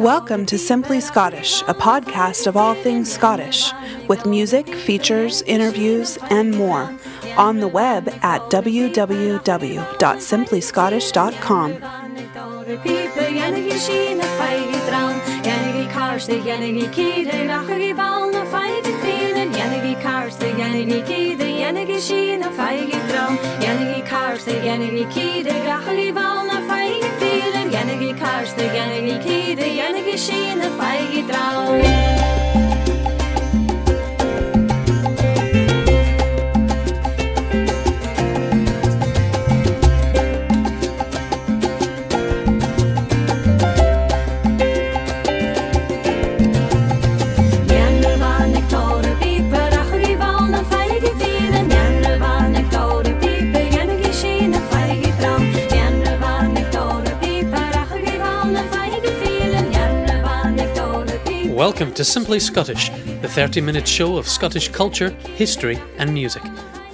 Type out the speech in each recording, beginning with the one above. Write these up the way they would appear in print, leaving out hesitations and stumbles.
Welcome to Simply Scottish, a podcast of all things Scottish, with music, features, interviews, and more, on the web at www.simplyscottish.com. Welcome to Simply Scottish, the 30-minute show of Scottish culture, history and music.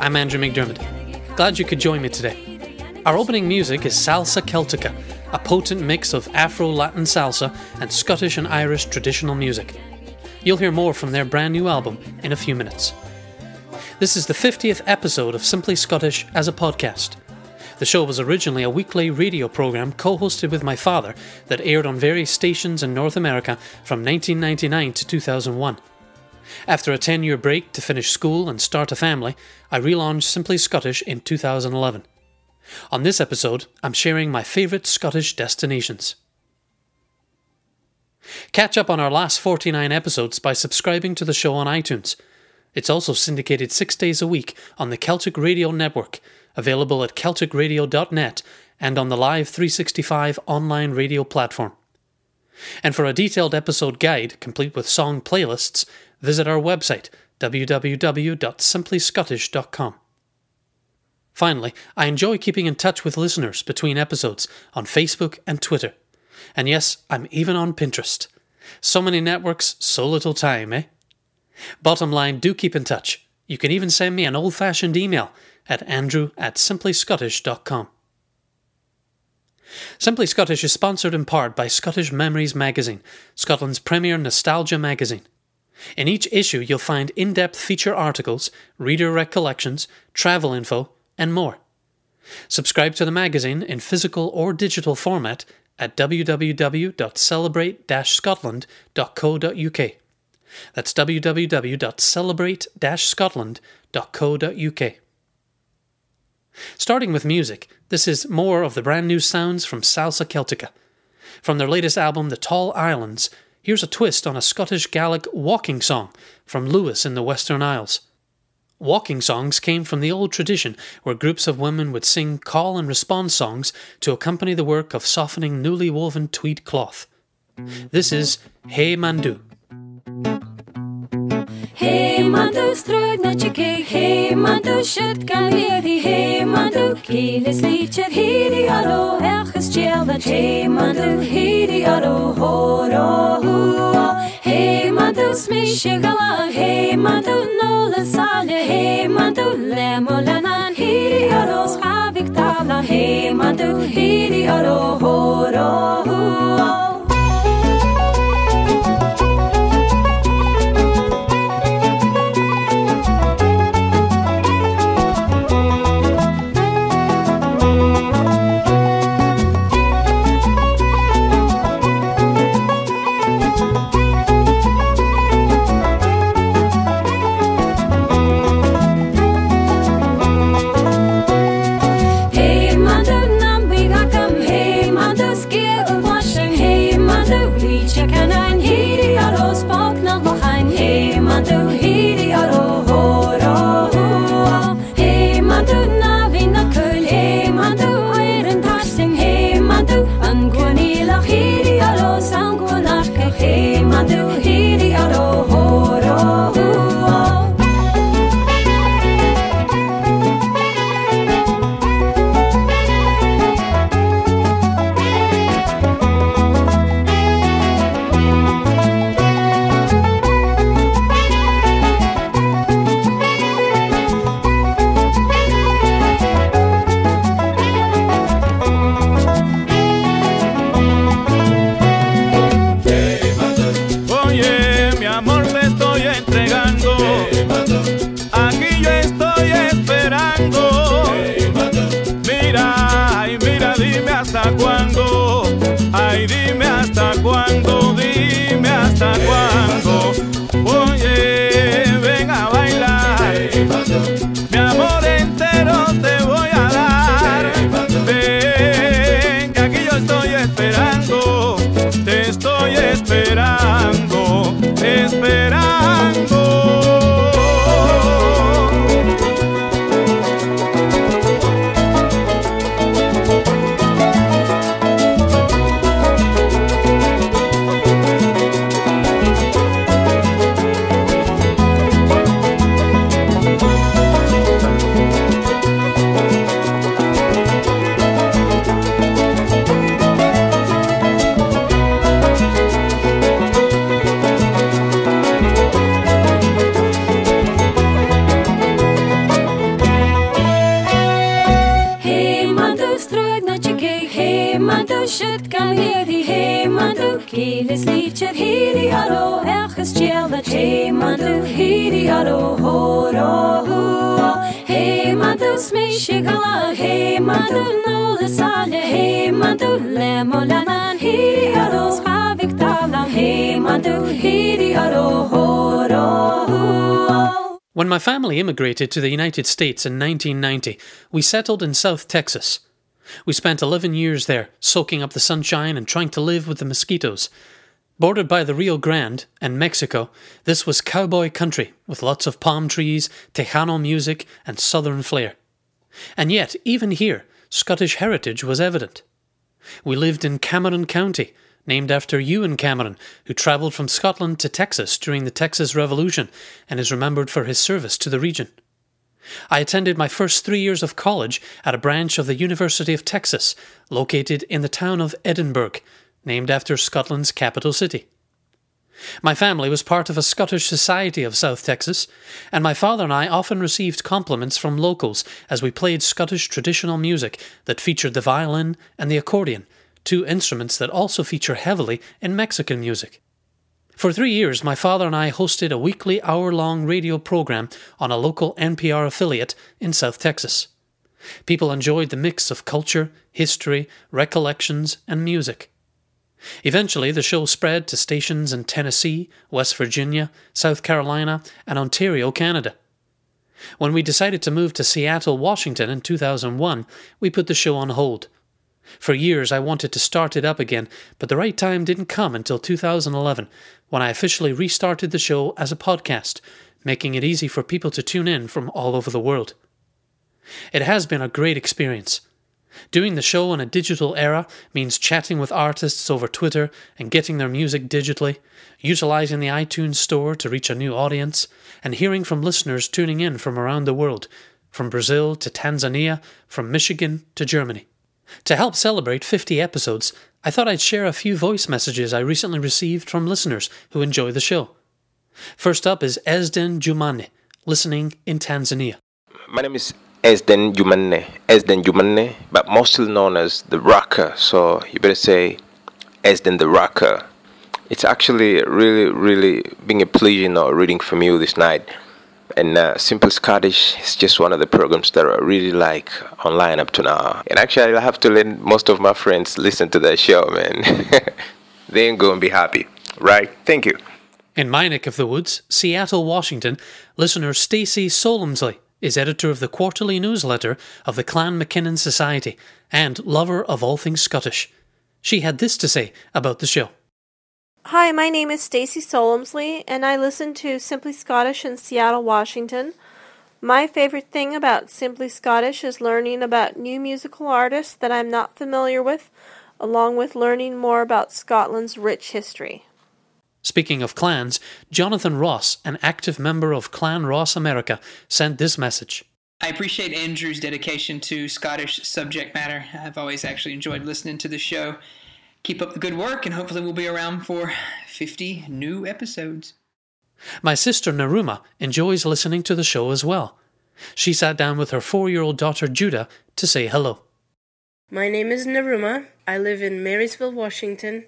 I'm Andrew McDiarmid. Glad you could join me today. Our opening music is Salsa Celtica, a potent mix of Afro-Latin salsa and Scottish and Irish traditional music. You'll hear more from their brand new album in a few minutes. This is the 50th episode of Simply Scottish as a podcast. The show was originally a weekly radio program co-hosted with my father that aired on various stations in North America from 1999 to 2001. After a 10-year break to finish school and start a family, I relaunched Simply Scottish in 2011. On this episode, I'm sharing my favourite Scottish destinations. Catch up on our last 49 episodes by subscribing to the show on iTunes. It's also syndicated 6 days a week on the Celtic Radio Network, available at celticradio.net and on the Live 365 online radio platform. And for a detailed episode guide, complete with song playlists, visit our website, www.simplyscottish.com. Finally, I enjoy keeping in touch with listeners between episodes on Facebook and Twitter. And yes, I'm even on Pinterest. So many networks, so little time, eh? Bottom line, do keep in touch. You can even send me an old-fashioned email at andrew@simplyscottish.com. Simply Scottish is sponsored in part by Scottish Memories magazine, Scotland's premier nostalgia magazine. In each issue you'll find in-depth feature articles, reader recollections, travel info, and more. Subscribe to the magazine in physical or digital format at www.celebrate-scotland.co.uk. That's www.celebrate-scotland.co.uk. Starting with music, this is more of the brand new sounds from Salsa Celtica. From their latest album, The Tall Islands, here's a twist on a Scottish Gaelic walking song from Lewis in the Western Isles. Walking songs came from the old tradition where groups of women would sing call and response songs to accompany the work of softening newly woven tweed cloth. This is Hey Mandu. Hey Mandu, strug na chike. Hey Mandu, shut kan hiri. Hey Mandu, kilis licher hiri aro erges chillet. Hey Mandu, hiri aro horo huo. Hey Mandu, smishe gala. Hey Mandu, nola sale. Hey Mandu, lemolanan hiri aro schavik tala. Hey Mandu, hiri aro horo huo. shit kan heri hey mandu kiles licher heri aro erges chelet hey mandu heri aro horo hey mandu smishigala hey mandu no le sale hey mandu lemolanan heri aro schavik talan hey mandu heri aro horo. When my family immigrated to the United States in 1990, we settled in South Texas. We spent 11 years there, soaking up the sunshine and trying to live with the mosquitoes. Bordered by the Rio Grande and Mexico, this was cowboy country with lots of palm trees, Tejano music and southern flair. And yet, even here, Scottish heritage was evident. We lived in Cameron County, named after Ewan Cameron, who travelled from Scotland to Texas during the Texas Revolution and is remembered for his service to the region. I attended my first 3 years of college at a branch of the University of Texas, located in the town of Edinburgh, named after Scotland's capital city. My family was part of a Scottish Society of South Texas, and my father and I often received compliments from locals as we played Scottish traditional music that featured the violin and the accordion, two instruments that also feature heavily in Mexican music. For 3 years, my father and I hosted a weekly hour-long radio program on a local NPR affiliate in South Texas. People enjoyed the mix of culture, history, recollections, and music. Eventually, the show spread to stations in Tennessee, West Virginia, South Carolina, and Ontario, Canada. When we decided to move to Seattle, Washington in 2001, we put the show on hold. For years I wanted to start it up again, but the right time didn't come until 2011, when I officially restarted the show as a podcast, making it easy for people to tune in from all over the world. It has been a great experience. Doing the show in a digital era means chatting with artists over Twitter and getting their music digitally, utilizing the iTunes store to reach a new audience, and hearing from listeners tuning in from around the world, from Brazil to Tanzania, from Michigan to Germany. To help celebrate 50 episodes, I thought I'd share a few voice messages I recently received from listeners who enjoy the show. First up is Esden Jumanne, listening in Tanzania. My name is Esden Jumanne, but mostly known as the Rocker, so you better say Esden the Rocker. It's actually really being a pleasure reading from you this night. And Simple Scottish is just one of the programs that I really like online up to now. And actually, I have to let most of my friends listen to that show, man. They ain't gonna be happy, right? Thank you. In my neck of the woods, Seattle, Washington, listener Stacey Solemsley is editor of the quarterly newsletter of the Clan McKinnon Society and lover of all things Scottish. She had this to say about the show. Hi, my name is Stacey Solemsley, and I listen to Simply Scottish in Seattle, Washington. My favorite thing about Simply Scottish is learning about new musical artists that I'm not familiar with, along with learning more about Scotland's rich history. Speaking of clans, Jonathan Ross, an active member of Clan Ross America, sent this message. I appreciate Andrew's dedication to Scottish subject matter. I've always actually enjoyed listening to the show. Keep up the good work, and hopefully we'll be around for 50 new episodes. My sister Naruma enjoys listening to the show as well. She sat down with her 4-year-old daughter Judah to say hello. My name is Naruma. I live in Marysville, Washington,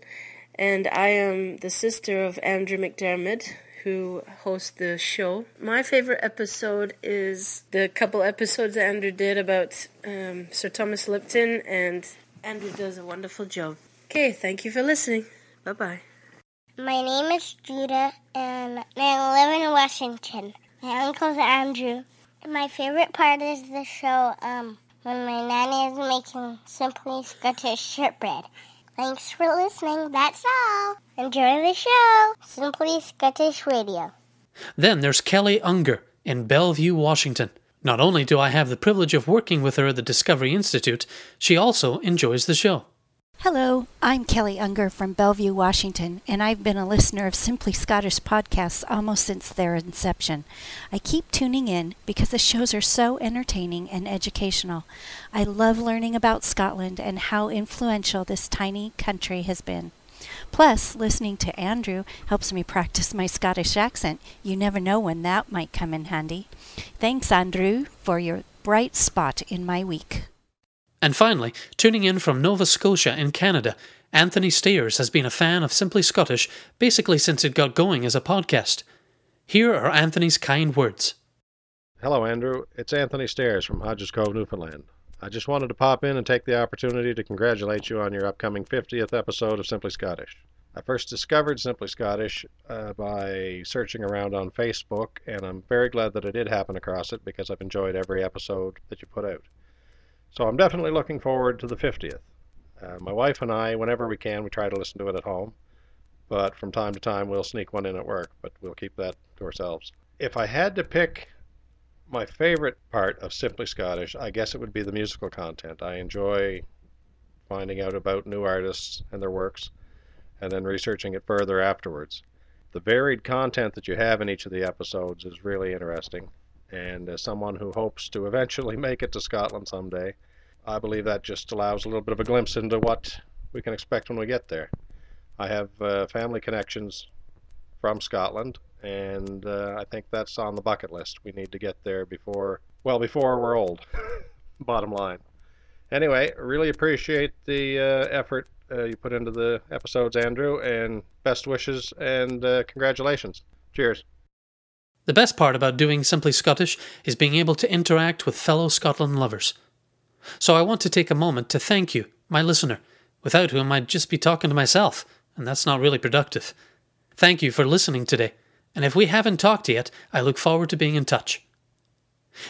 and I am the sister of Andrew McDiarmid, who hosts the show. My favorite episode is the couple episodes that Andrew did about Sir Thomas Lipton, and Andrew does a wonderful job. Okay, thank you for listening. Bye-bye. My name is Judah, and I live in Washington. My uncle's Andrew. My favorite part is the show when my nanny is making Simply Scottish shortbread. Thanks for listening. That's all. Enjoy the show. Simply Scottish Radio. Then there's Kelly Unger in Bellevue, Washington. Not only do I have the privilege of working with her at the Discovery Institute, she also enjoys the show. Hello, I'm Kelly Unger from Bellevue, Washington, and I've been a listener of Simply Scottish podcasts almost since their inception. I keep tuning in because the shows are so entertaining and educational. I love learning about Scotland and how influential this tiny country has been. Plus, listening to Andrew helps me practice my Scottish accent. You never know when that might come in handy. Thanks, Andrew, for your bright spot in my week. And finally, tuning in from Nova Scotia in Canada, Anthony Stayers has been a fan of Simply Scottish basically since it got going as a podcast. Here are Anthony's kind words. Hello, Andrew. It's Anthony Stayers from Hodges Cove, Newfoundland. I just wanted to pop in and take the opportunity to congratulate you on your upcoming 50th episode of Simply Scottish. I first discovered Simply Scottish by searching around on Facebook, and I'm very glad that I did happen across it because I've enjoyed every episode that you put out. So I'm definitely looking forward to the 50th. My wife and I, whenever we can, we try to listen to it at home, but from time to time we'll sneak one in at work, but we'll keep that to ourselves. If I had to pick my favorite part of Simply Scottish, I guess it would be the musical content. I enjoy finding out about new artists and their works, and then researching it further afterwards. The varied content that you have in each of the episodes is really interesting, and as someone who hopes to eventually make it to Scotland someday, I believe that just allows a little bit of a glimpse into what we can expect when we get there. I have family connections from Scotland, and I think that's on the bucket list. We need to get there before we're old, bottom line. Anyway, really appreciate the effort you put into the episodes, Andrew, and best wishes and congratulations. Cheers. The best part about doing Simply Scottish is being able to interact with fellow Scotland lovers. So I want to take a moment to thank you, my listener, without whom I'd just be talking to myself, and that's not really productive. Thank you for listening today, and if we haven't talked yet, I look forward to being in touch.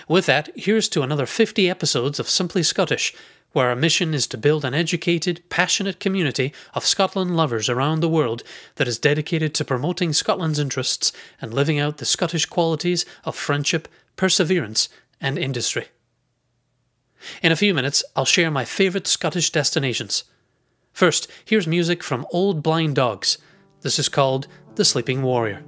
With that, here's to another 50 episodes of Simply Scottish, where our mission is to build an educated, passionate community of Scotland lovers around the world that is dedicated to promoting Scotland's interests and living out the Scottish qualities of friendship, perseverance, and industry. In a few minutes, I'll share my favourite Scottish destinations. First, here's music from Old Blind Dogs. This is called The Sleeping Warrior.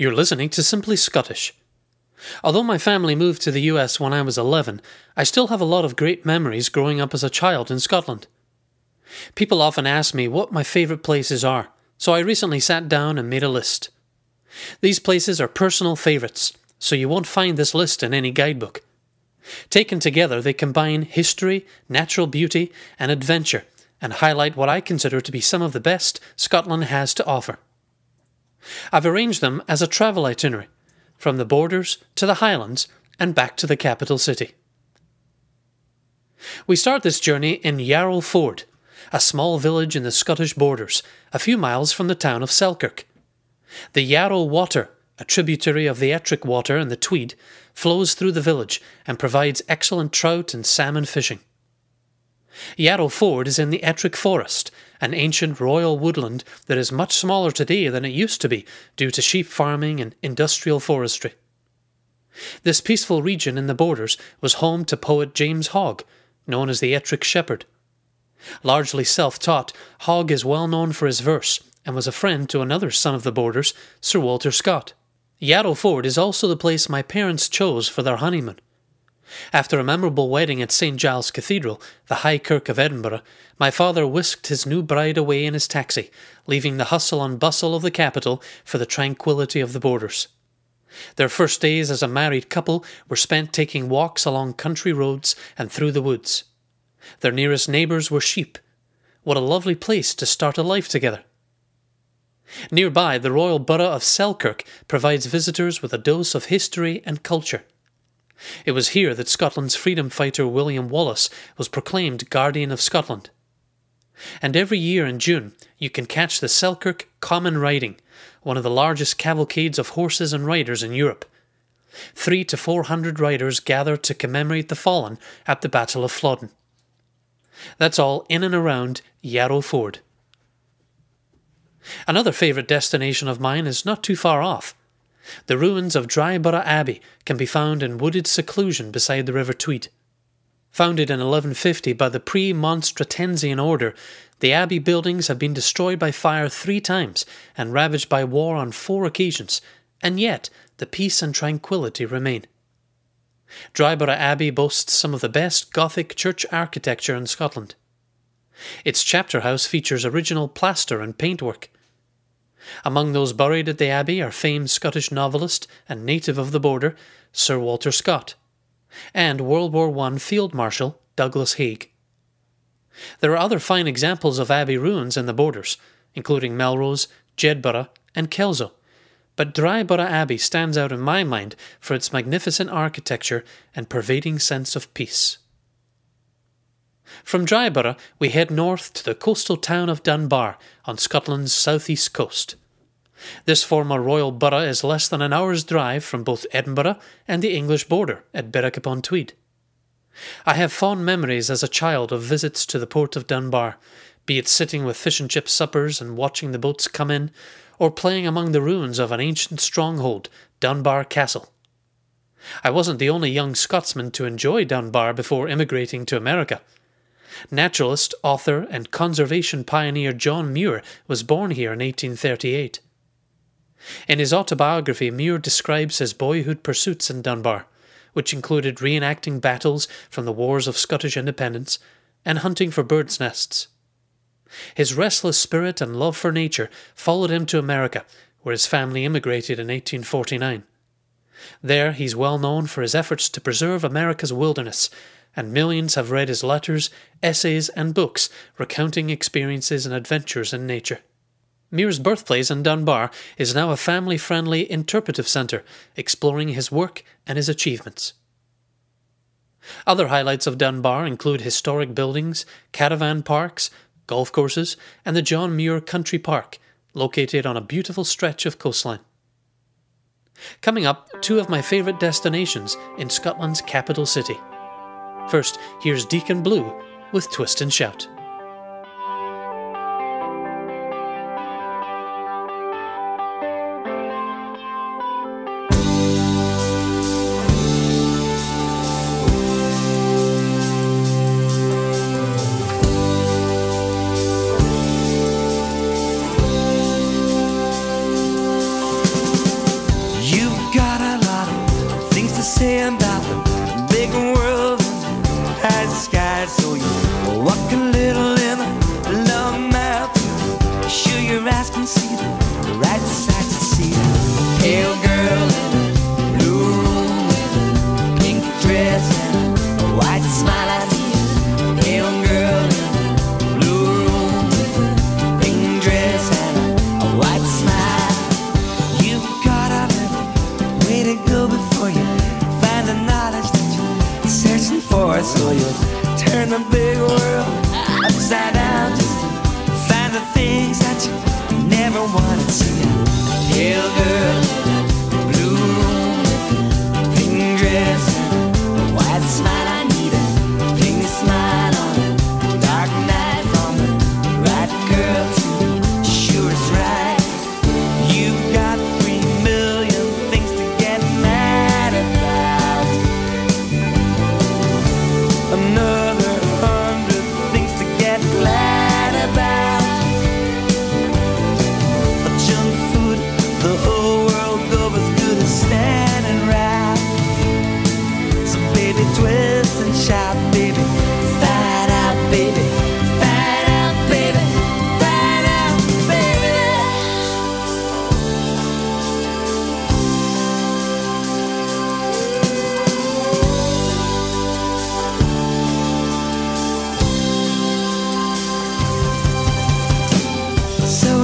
You're listening to Simply Scottish. Although my family moved to the US when I was 11, I still have a lot of great memories growing up as a child in Scotland. People often ask me what my favourite places are, so I recently sat down and made a list. These places are personal favourites, so you won't find this list in any guidebook. Taken together, they combine history, natural beauty, and adventure, and highlight what I consider to be some of the best Scotland has to offer. I've arranged them as a travel itinerary, from the borders to the Highlands and back to the capital city. We start this journey in Yarrow Ford, a small village in the Scottish borders, a few miles from the town of Selkirk. The Yarrow Water, a tributary of the Ettrick Water and the Tweed, flows through the village and provides excellent trout and salmon fishing. Yarrow Ford is in the Ettrick Forest, an ancient royal woodland that is much smaller today than it used to be due to sheep farming and industrial forestry. This peaceful region in the borders was home to poet James Hogg, known as the Ettrick Shepherd. Largely self-taught, Hogg is well known for his verse and was a friend to another son of the borders, Sir Walter Scott. Yarrow Ford is also the place my parents chose for their honeymoon. After a memorable wedding at St. Giles Cathedral, the High Kirk of Edinburgh, my father whisked his new bride away in his taxi, leaving the hustle and bustle of the capital for the tranquility of the borders. Their first days as a married couple were spent taking walks along country roads and through the woods. Their nearest neighbours were sheep. What a lovely place to start a life together. Nearby, the royal borough of Selkirk provides visitors with a dose of history and culture. It was here that Scotland's freedom fighter William Wallace was proclaimed Guardian of Scotland. And every year in June, you can catch the Selkirk Common Riding, one of the largest cavalcades of horses and riders in Europe. 300 to 400 riders gather to commemorate the fallen at the Battle of Flodden. That's all in and around Yarrow Ford. Another favourite destination of mine is not too far off. The ruins of Dryborough Abbey can be found in wooded seclusion beside the River Tweed. Founded in 1150 by the pre-Monstratensian order, the abbey buildings have been destroyed by fire 3 times and ravaged by war on 4 occasions, and yet the peace and tranquility remain. Dryborough Abbey boasts some of the best Gothic church architecture in Scotland. Its chapter house features original plaster and paintwork. Among those buried at the abbey are famed Scottish novelist and native of the border, Sir Walter Scott, and World War I Field Marshal Douglas Haig. There are other fine examples of abbey ruins in the borders, including Melrose, Jedburgh and Kelso, but Dryborough Abbey stands out in my mind for its magnificent architecture and pervading sense of peace. From Dryborough, we head north to the coastal town of Dunbar on Scotland's southeast coast. This former royal borough is less than an hour's drive from both Edinburgh and the English border at Berwick-upon-Tweed. I have fond memories as a child of visits to the port of Dunbar, be it sitting with fish and chip suppers and watching the boats come in, or playing among the ruins of an ancient stronghold, Dunbar Castle. I wasn't the only young Scotsman to enjoy Dunbar before immigrating to America. Naturalist, author and conservation pioneer John Muir was born here in 1838. In his autobiography, Muir describes his boyhood pursuits in Dunbar, which included reenacting battles from the wars of Scottish independence and hunting for birds' nests. His restless spirit and love for nature followed him to America, where his family immigrated in 1849. There he's well known for his efforts to preserve America's wilderness, and millions have read his letters, essays and books recounting experiences and adventures in nature. Muir's birthplace in Dunbar is now a family-friendly interpretive centre, exploring his work and his achievements. Other highlights of Dunbar include historic buildings, caravan parks, golf courses, and the John Muir Country Park, located on a beautiful stretch of coastline. Coming up, 2 of my favourite destinations in Scotland's capital city. First, here's Deacon Blue with Twist and Shout.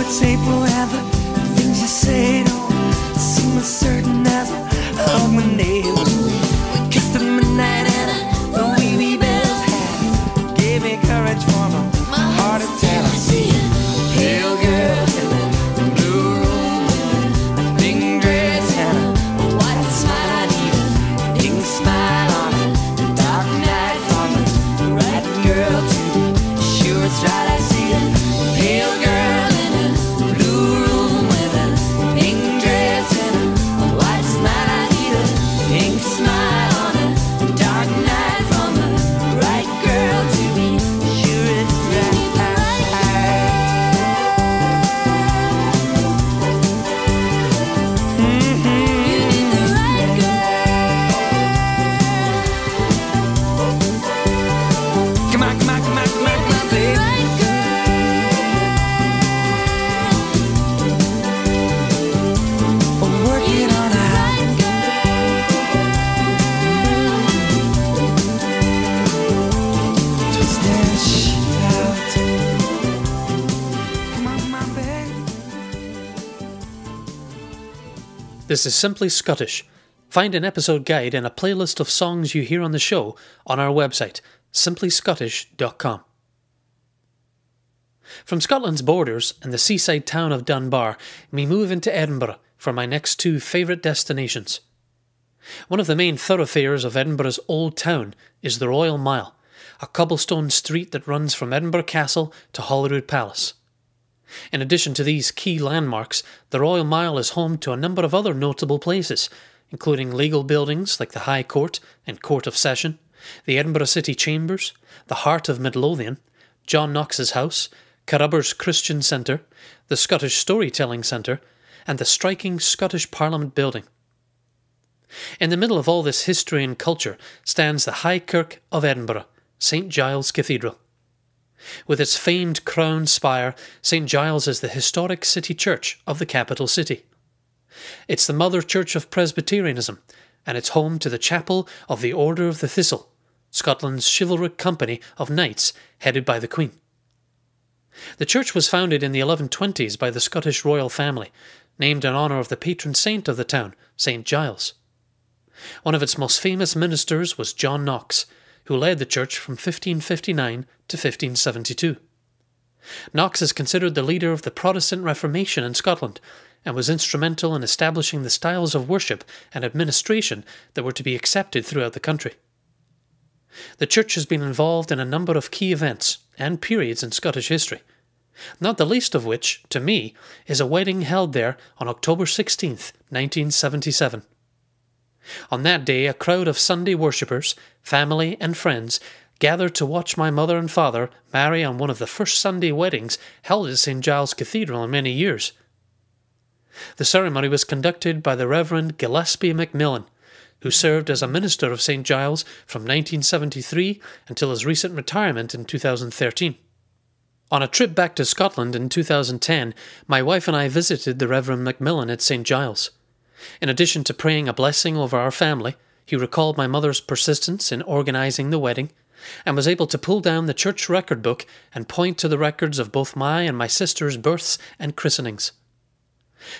would say forever. The things you say don't seem as certain as a hug my neighbor. We kissed at midnight and the wee wee bells had gave me courage for my heart to tell. I see a pale girl in the blue room with a pink dress and a white smile. I need a pink smile on a dark night for the right girl to be sure it's right. I see a pale girl in a blue room with a pink dress and a white smile. I need a pink smile on a dark night from the right girl to be sure it's right. Come on, come on, come on, come on, come on, baby. We're working on it. Just dance out. Come on, my baby. This is Simply Scottish. Find an episode guide and a playlist of songs you hear on the show on our website, simplyscottish.com. From Scotland's borders and the seaside town of Dunbar, we move into Edinburgh for my next two favourite destinations. One of the main thoroughfares of Edinburgh's Old Town is the Royal Mile, a cobblestone street that runs from Edinburgh Castle to Holyrood Palace. In addition to these key landmarks, the Royal Mile is home to a number of other notable places, including legal buildings like the High Court and Court of Session, the Edinburgh City Chambers, the Heart of Midlothian, John Knox's House, Carruber's Christian Centre, the Scottish Storytelling Centre, and the striking Scottish Parliament Building. In the middle of all this history and culture stands the High Kirk of Edinburgh, St Giles Cathedral. With its famed crown spire, St Giles is the historic city church of the capital city. It's the mother church of Presbyterianism, and it's home to the chapel of the Order of the Thistle, Scotland's chivalric company of knights headed by the Queen. The church was founded in the 1120s by the Scottish royal family, named in honour of the patron saint of the town, St Giles. One of its most famous ministers was John Knox, who led the church from 1559 to 1572. Knox is considered the leader of the Protestant Reformation in Scotland, and was instrumental in establishing the styles of worship and administration that were to be accepted throughout the country. The church has been involved in a number of key events and periods in Scottish history, not the least of which, to me, is a wedding held there on October 16th, 1977. On that day, a crowd of Sunday worshippers, family and friends gathered to watch my mother and father marry on one of the first Sunday weddings held at St Giles Cathedral in many years. The ceremony was conducted by the Reverend Gillespie Macmillan, who served as a minister of St Giles from 1973 until his recent retirement in 2013. On a trip back to Scotland in 2010, my wife and I visited the Reverend Macmillan at St Giles. In addition to praying a blessing over our family, he recalled my mother's persistence in organising the wedding, and was able to pull down the church record book and point to the records of both my and my sister's births and christenings.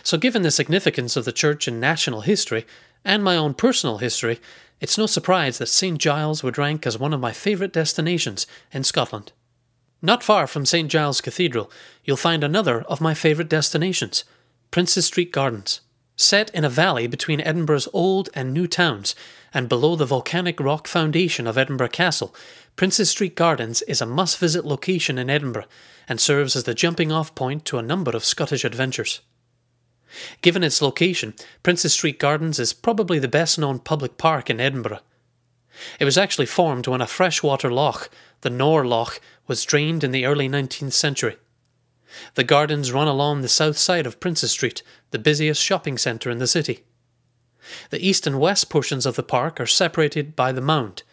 So given the significance of the church in national history, and my own personal history, it's no surprise that St Giles would rank as one of my favourite destinations in Scotland. Not far from St Giles Cathedral, you'll find another of my favourite destinations, Princes Street Gardens. Set in a valley between Edinburgh's old and new towns, and below the volcanic rock foundation of Edinburgh Castle, Princes Street Gardens is a must-visit location in Edinburgh, and serves as the jumping-off point to a number of Scottish adventures. Given its location, Princes Street Gardens is probably the best-known public park in Edinburgh. It was actually formed when a freshwater loch, the Nore Loch, was drained in the early 19th century. The gardens run along the south side of Princes Street, the busiest shopping centre in the city. The east and west portions of the park are separated by the Mound.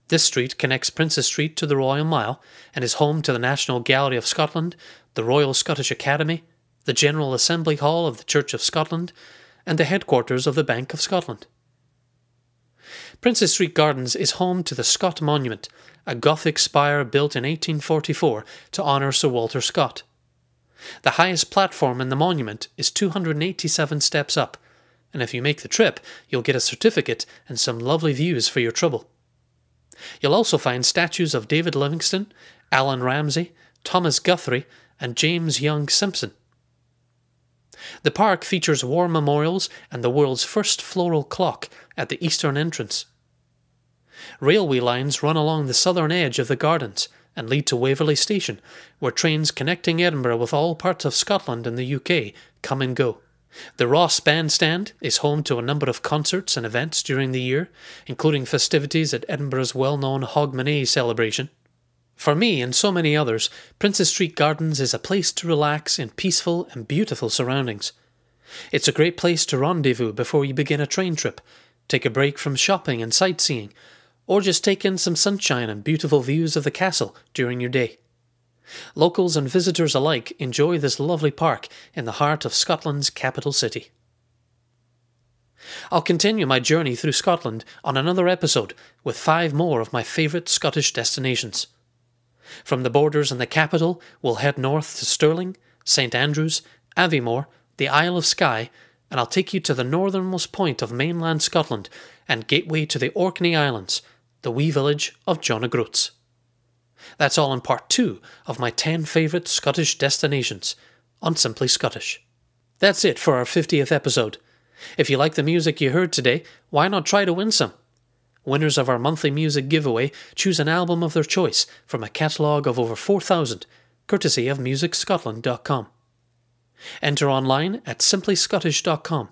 This street connects Princes Street to the Royal Mile and is home to the National Gallery of Scotland, the Royal Scottish Academy, the General Assembly Hall of the Church of Scotland, and the headquarters of the Bank of Scotland. Princes Street Gardens is home to the Scott Monument, a Gothic spire built in 1844 to honour Sir Walter Scott. The highest platform in the monument is 287 steps up, and if you make the trip, you'll get a certificate and some lovely views for your trouble. You'll also find statues of David Livingstone, Alan Ramsay, Thomas Guthrie, and James Young Simpson. The park features war memorials and the world's first floral clock at the eastern entrance. Railway lines run along the southern edge of the gardens and lead to Waverley Station, where trains connecting Edinburgh with all parts of Scotland and the UK come and go. The Ross Bandstand is home to a number of concerts and events during the year, including festivities at Edinburgh's well-known Hogmanay celebration. For me and so many others, Princes Street Gardens is a place to relax in peaceful and beautiful surroundings. It's a great place to rendezvous before you begin a train trip, take a break from shopping and sightseeing, or just take in some sunshine and beautiful views of the castle during your day. Locals and visitors alike enjoy this lovely park in the heart of Scotland's capital city. I'll continue my journey through Scotland on another episode with 5 more of my favourite Scottish destinations. From the borders and the capital, we'll head north to Stirling, St Andrews, Aviemore, the Isle of Skye, and I'll take you to the northernmost point of mainland Scotland and gateway to the Orkney Islands, the wee village of John O'Groats. That's all in part 2 of my 10 favourite Scottish destinations on Simply Scottish. That's it for our 50th episode. If you like the music you heard today, why not try to win some? Winners of our monthly music giveaway choose an album of their choice from a catalogue of over 4,000, courtesy of MusicScotland.com. Enter online at simplyscottish.com,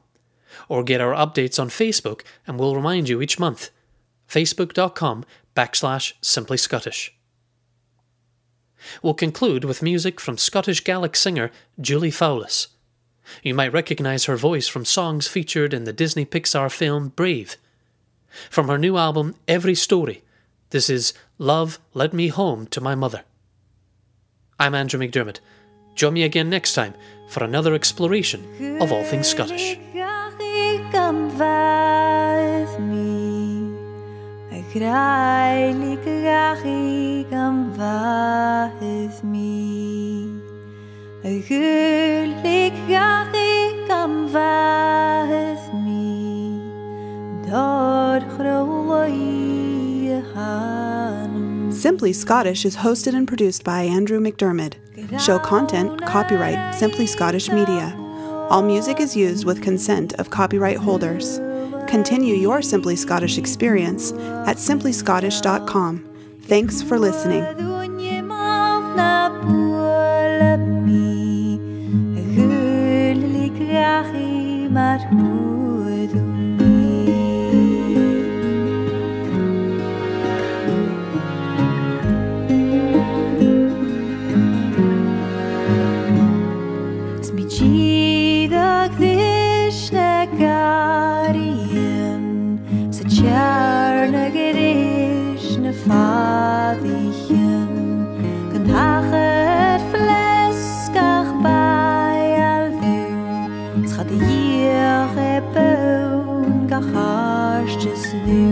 or get our updates on Facebook and we'll remind you each month. Facebook.com/Simply Scottish. We'll conclude with music from Scottish Gaelic singer Julie Fowlis. You might recognise her voice from songs featured in the Disney Pixar film Brave. From her new album Every Story, this is Love Led Me Home to My Mother. I'm Andrew McDiarmid. Join me again next time for another exploration of all things Scottish. Grailig gachig am vaes mi A gullig gachig am vaes mi Dor chroi hanum. Simply Scottish is hosted and produced by Andrew McDiarmid. Show content, copyright Simply Scottish Media. All music is used with consent of copyright holders. Continue your Simply Scottish experience at simplyscottish.com. Thanks for listening. Tjarna gerish na fadichem Gan hacher fleskach bij al vu Schad hier gepoon gachastes vu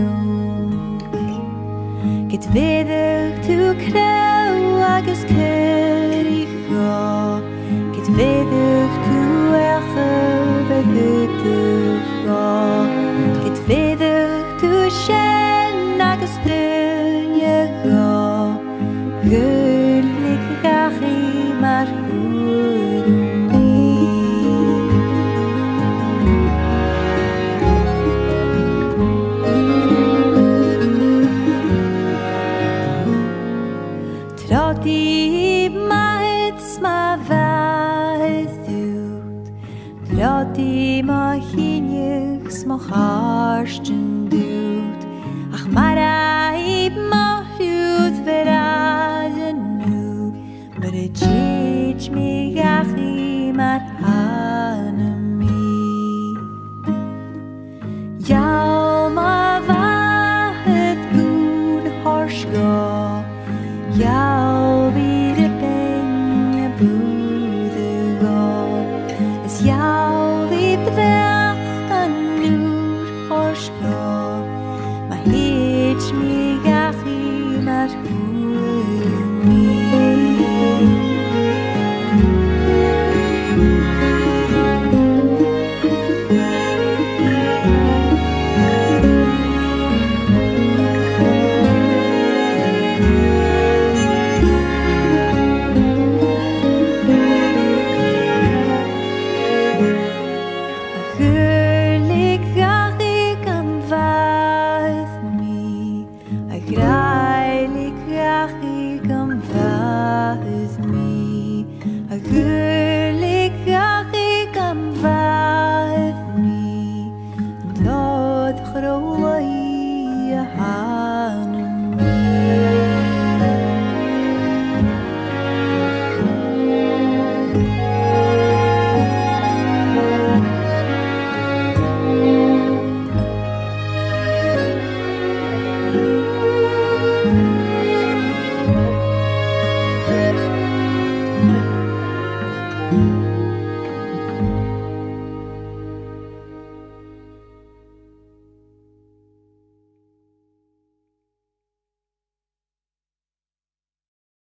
Get weder to krauw agus kerig ga Get weder to eche begutuf ga Get weder to shen agus dunje ga Gullig gachi mar Troti ma hits ma vaes ut Troti ma hinjugs ma harsten doet Ach maraib ma hut verazen nu But it teach me